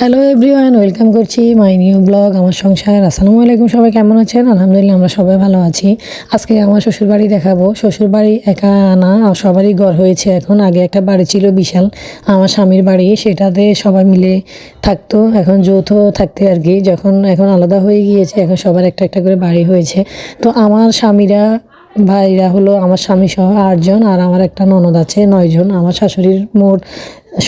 Hello everyone, welcome করছি my new blog আমার সংসার। আসসালামু আলাইকুম, সবাই কেমন আছেন? আলহামদুলিল্লাহ আমরা সবাই ভালো আছি। আজকে আমার শ্বশুরবাড়ি দেখাবো। শ্বশুরবাড়ি একা না, সবারই ঘর হয়েছে এখন। আগে একটা বাড়ি ছিল বিশাল, আমার স্বামীর বাড়ি, সেটাতে সবাই মিলে থাকতো। এখন যৌথ থাকতে আর কি, যখন এখন আলাদা হয়ে গিয়েছে, এখন সবার একটা একটা করে বাড়ি হয়েছে। তো আমার স্বামীরা ভাইরা হলো আমার স্বামী সহ 8 জন, আর আমার একটা ননদ আছে 9 জন। আমার শাশুড়ির মোট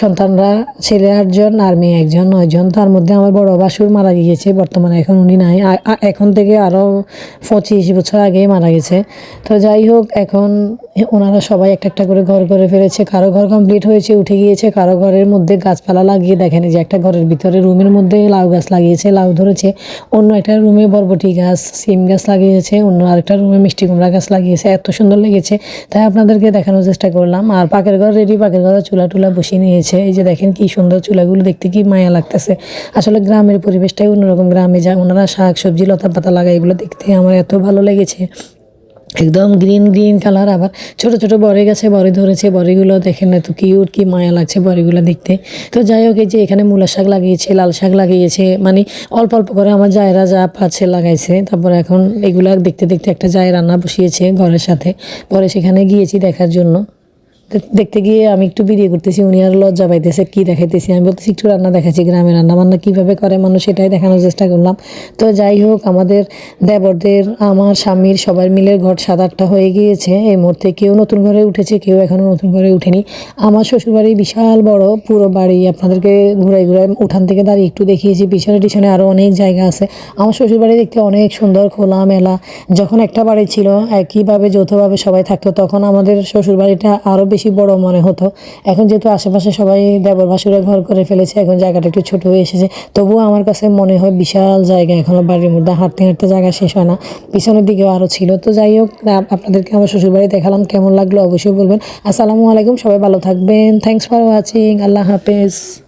সন্তানরা ছেলে 8 জন আর মেয়ে 1 জন, 9 জন। তার মধ্যে আমার বড় বাসুর মারা গিয়েছে, বর্তমানে এখন উনি নাই। এখন থেকে আরও 25 বছর আগে মারা গেছে। তো যাই হোক, এখন ওনারা সবাই একটা একটা করে ঘর করে ফেলেছে। কারো ঘর কমপ্লিট হয়েছে, উঠে গিয়েছে। কারো ঘরের মধ্যে গাছপালা লাগিয়ে, দেখেন যে একটা ঘরের ভিতরে রুমের মধ্যে লাউ গাছ লাগিয়েছে, লাউ ধরেছে। অন্য একটা রুমে বরবটি গাছ, সিম গাছ লাগিয়েছে। অন্য আরেকটা রুমে মিষ্টি কুমড়া গাছ লাগিয়েছে। এত সুন্দর লেগেছে, তাই আপনাদেরকে দেখানোর চেষ্টা করলাম। আর পাকের ঘর রেডি, পাকের ঘরে চুলা টুলা বসিয়ে নিয়েছে। এই যে দেখেন কি সুন্দর চুলাগুলো, দেখতে কি মায়া লাগতেছে। আসলে গ্রামের পরিবেশটাই অন্যরকম। গ্রামে যা ওনারা শাক সবজি লতা পাতা লাগায়, এগুলো দেখতে আমার এত ভালো লেগেছে। একদম গ্রিন গ্রিন কালার। আবার ছোট ছোট বড়ি গাছে বড়ি ধরেছে। বড়িগুলো দেখেন এত কিউট, কি মায়া লাগছে বড়িগুলো দেখতে। তো যাই হোক, এই যে এখানে মূলা শাক লাগিয়েছে, লাল শাক লাগিয়েছে, মানে অল্প অল্প করে আমার জায়রা যা পাচ্ছে লাগাইছে। তারপর এখন এগুলা দেখতে দেখতে একটা জায় রান্না বসিয়েছে ঘরের সাথে। পরে সেখানে গিয়েছি দেখার জন্য। দেখতে গিয়ে আমি একটু ভিডিও করতেছি, উনি আর লজ্জা পাইতেছে কি দেখাইতেছি। আমি বলতেছি একটু রান্না দেখাচ্ছি, গ্রামের রান্না বান্না কীভাবে করে মানুষ, সেটাই দেখানোর চেষ্টা করলাম। তো যাই হোক, আমাদের দেবরদের, আমার স্বামীর সবার মিলে ঘর 7-8টা হয়ে গিয়েছে এই মুহূর্তে। কেউ নতুন ঘরে উঠেছে, কেউ এখনও নতুন ঘরে উঠেনি। আমার শ্বশুরবাড়ি বিশাল বড়, পুরো বাড়ি আপনাদেরকে ঘুরাই ঘুরাই উঠান থেকে দাঁড়িয়ে একটু দেখিয়েছি। পিছনে টিছনে আরও অনেক জায়গা আছে। আমার শ্বশুরবাড়ি দেখতে অনেক সুন্দর, খোলা মেলা। যখন একটা বাড়ি ছিল, একইভাবে যৌথভাবে সবাই থাকতো, তখন আমাদের শ্বশুরবাড়িটা আরও বেশি বড় মনে হতো। এখন যেহেতু আশেপাশে সবাই দেবর ভাসুরা ঘর করে ফেলেছে, এখন জায়গাটা একটু ছোট হয়ে এসেছে। তবুও আমার কাছে মনে হয় বিশাল জায়গা এখনও বাড়ির মধ্যে, হাঁটতে হাঁটতে জায়গা শেষ হয় না। পিছনের দিকেও আরও ছিল। তো যাই হোক, আপনাদেরকে আমার শ্বশুরবাড়ি দেখালাম। কেমন লাগলো অবশ্যই বলবেন। আসসালামু আলাইকুম, সবাই ভালো থাকবেন। Thanks for watching. আল্লাহ হাফেজ।